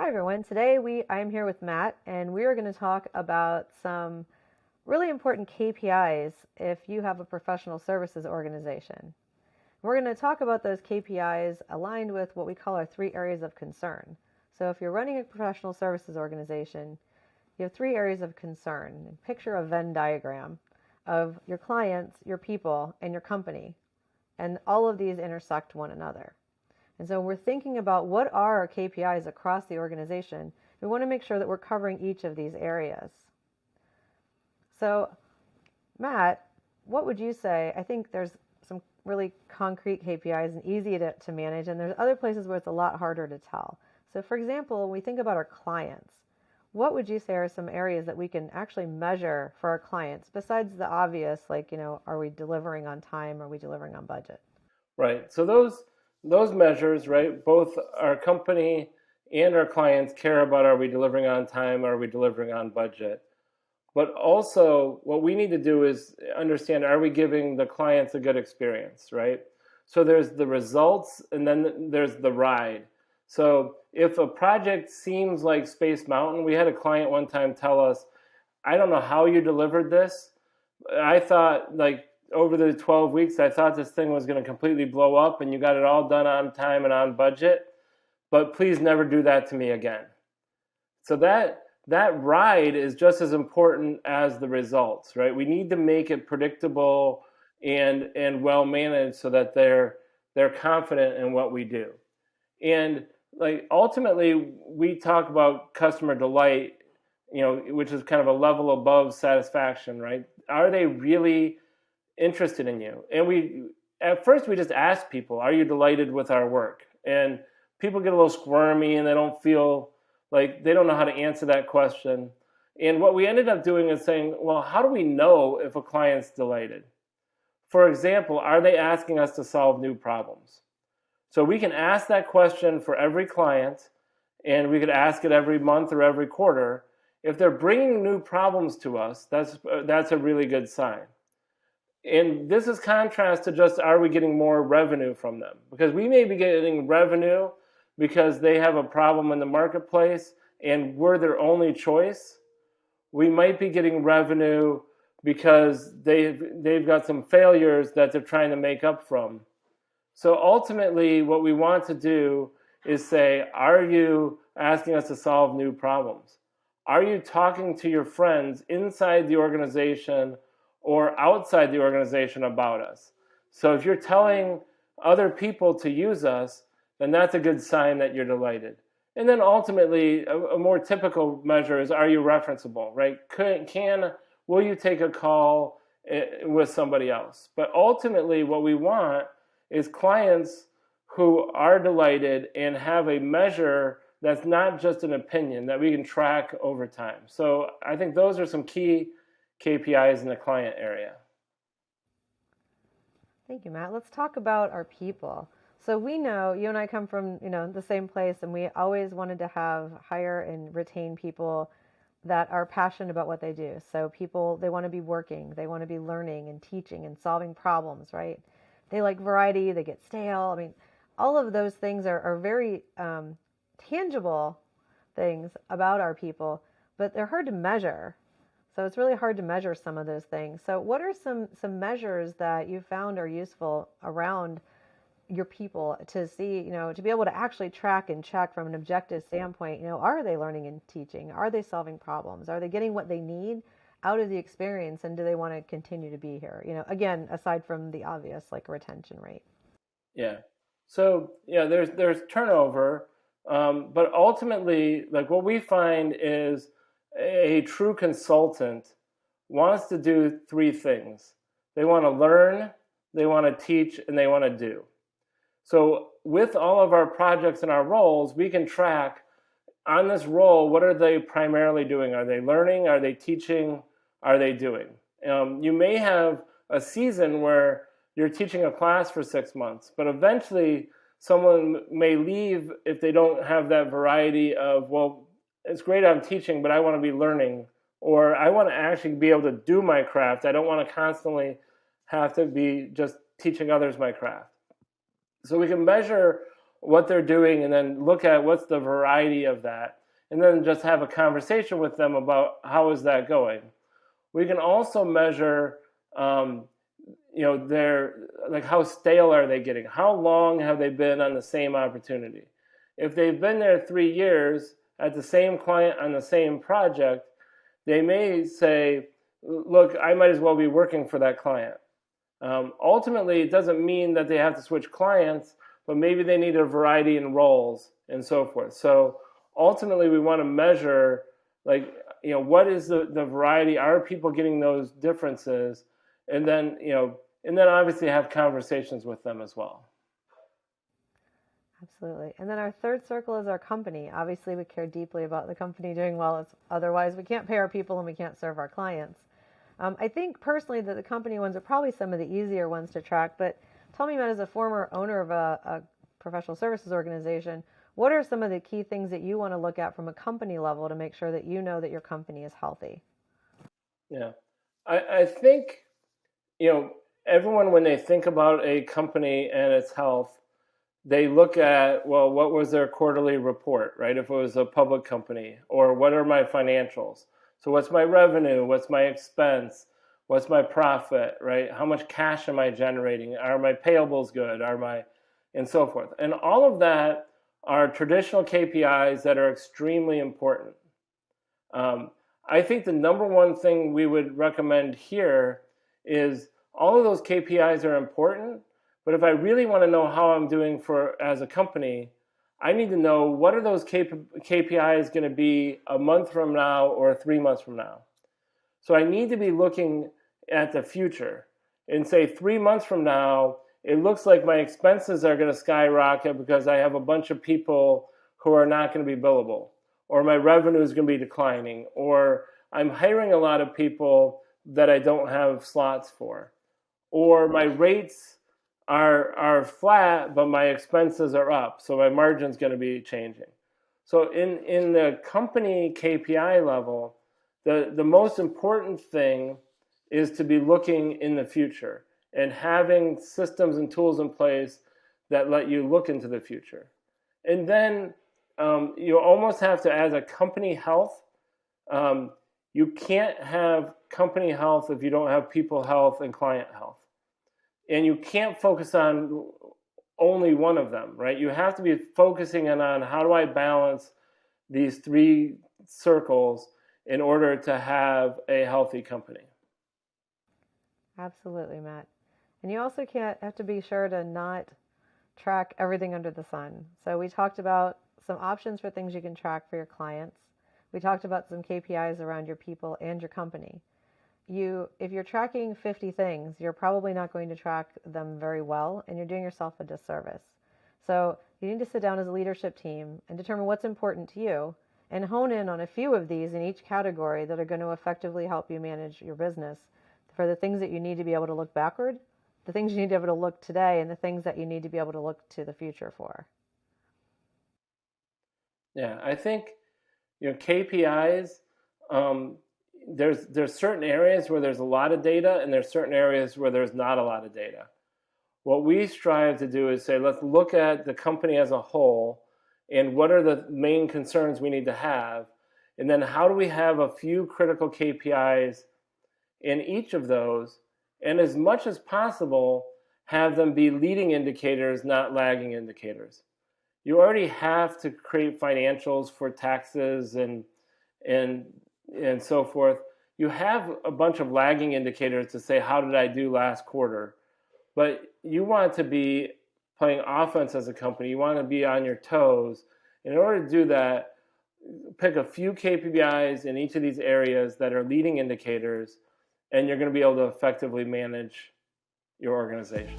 Hi everyone. I'm here with Matt, and we are going to talk about some really important KPIs if you have a professional services organization. We're going to talk about those KPIs aligned with what we call our three areas of concern. So if you're running a professional services organization, you have three areas of concern. Picture a Venn diagram of your clients, your people, and your company, and all of these intersect one another. And so we're thinking about what are our KPIs across the organization. We want to make sure that we're covering each of these areas. So, Matt, what would you say? I think there's some really concrete KPIs and easy to manage, and there's other places where it's a lot harder to tell. So, for example, when we think about our clients, what would you say are some areas that we can actually measure for our clients besides the obvious, like, are we delivering on time? Are we delivering on budget? Right. So those measures, right? Both our company and our clients care about: are we delivering on time? Are we delivering on budget? But also, what we need to do is understand: are we giving the clients a good experience, right? So there's the results, and then there's the ride. So if a project seems like Space Mountain, we had a client one time tell us, "I don't know how you delivered this. I thought, like, over the 12 weeks, I thought this thing was going to completely blow up and you got it all done on time and on budget, but please never do that to me again." So that ride is just as important as the results, right? We need to make it predictable and well managed so that they're confident in what we do. And like ultimately we talk about customer delight, which is kind of a level above satisfaction, right? Are they really interested in you? And we at first we just ask people, are you delighted with our work? And people get a little squirmy and they don't feel like they don't know how to answer that question. And what we ended up doing is saying, well, how do we know if a client's delighted? For example, are they asking us to solve new problems? So we can ask that question for every client, and we could ask it every month or every quarter. If they're bringing new problems to us, that's a really good sign. And this is contrast to just, are we getting more revenue from them? Because we may be getting revenue because they have a problem in the marketplace and we're their only choice. We might be getting revenue because they've got some failures that they're trying to make up from. So ultimately, what we want to do is say, are you asking us to solve new problems? Are you talking to your friends inside the organization or outside the organization about us? So if you're telling other people to use us, then that's a good sign that you're delighted. And then ultimately, a more typical measure is, are you referenceable, right? Will you take a call with somebody else? But ultimately, what we want is clients who are delighted and have a measure that's not just an opinion that we can track over time. So I think those are some key KPIs in the client area. Thank you, Matt. Let's talk about our people. So we know you and I come from, the same place, and we always wanted to hire and retain people that are passionate about what they do. So people, they want to be working, they want to be learning and teaching and solving problems, right? They like variety, they get stale. I mean, all of those things are very tangible things about our people, but they're hard to measure. So it's really hard to measure some of those things. So what are some measures that you found are useful around your people to see, to be able to actually track and check from an objective standpoint, are they learning and teaching? Are they solving problems? Are they getting what they need out of the experience? And do they want to continue to be here? Again, aside from the obvious, like retention rate. Yeah. So yeah, there's turnover, but ultimately, like what we find is a true consultant wants to do three things. They want to learn, they want to teach, and they want to do. So with all of our projects and our roles, we can track on this role, what are they primarily doing? Are they learning? Are they teaching? Are they doing? You may have a season where you're teaching a class for 6 months, but eventually someone may leave if they don't have that variety of, well, it's great I'm teaching, but I want to be learning, or I want to actually be able to do my craft. I don't want to constantly have to be just teaching others my craft. So we can measure what they're doing, and then look at what's the variety of that, and then just have a conversation with them about how is that going. We can also measure, their, like, how stale are they getting? How long have they been on the same opportunity? If they've been there 3 years at the same client on the same project, they may say, look, I might as well be working for that client. Ultimately, it doesn't mean that they have to switch clients, but maybe they need a variety in roles and so forth. So ultimately, we want to measure, like, what is the variety? Are people getting those differences? And then, obviously have conversations with them as well. Absolutely. And then our third circle is our company. Obviously, we care deeply about the company doing well. Otherwise, we can't pay our people and we can't serve our clients. I think personally that the company ones are probably some of the easier ones to track. But tell me, Matt, as a former owner of a professional services organization, what are some of the key things that you want to look at from a company level to make sure that you know that your company is healthy? Yeah, I think, everyone, when they think about a company and its health, they look at, well, what was their quarterly report, right? If it was a public company, or what are my financials? So what's my revenue? What's my expense? What's my profit, right? How much cash am I generating? Are my payables good? And so forth. And all of that are traditional KPIs that are extremely important. I think the number one thing we would recommend here is all of those KPIs are important, but if I really want to know how I'm doing as a company, I need to know what are those KPIs going to be a month from now or 3 months from now. So I need to be looking at the future and say 3 months from now, it looks like my expenses are going to skyrocket because I have a bunch of people who are not going to be billable, or my revenue is going to be declining, or I'm hiring a lot of people that I don't have slots for, or my rates are flat, but my expenses are up, so my margin's going to be changing. So in the company KPI level, the most important thing is to be looking in the future and having systems and tools in place that let you look into the future. And then you almost have to, as a company health, you can't have company health if you don't have people health and client health. And you can't focus on only one of them, right? You have to be focusing on how do I balance these 3 circles in order to have a healthy company. Absolutely, Matt. And you also have to be sure to not track everything under the sun. So we talked about some options for things you can track for your clients. We talked about some KPIs around your people and your company. If you're tracking 50 things, you're probably not going to track them very well, and you're doing yourself a disservice. So you need to sit down as a leadership team and determine what's important to you and hone in on a few of these in each category that are going to effectively help you manage your business for the things that you need to be able to look backward, the things you need to be able to look today, and the things that you need to be able to look to the future for. Yeah, I think, KPIs, there's certain areas where there's a lot of data, and there's certain areas where there's not a lot of data. What we strive to do is say, let's look at the company as a whole and what are the main concerns we need to have, and then how do we have a few critical KPIs in each of those, and as much as possible have them be leading indicators, not lagging indicators. You already have to create financials for taxes and so forth. You have a bunch of lagging indicators to say, how did I do last quarter? But you want to be playing offense as a company. You want to be on your toes. In order to do that, pick a few KPIs in each of these areas that are leading indicators, and you're going to be able to effectively manage your organization.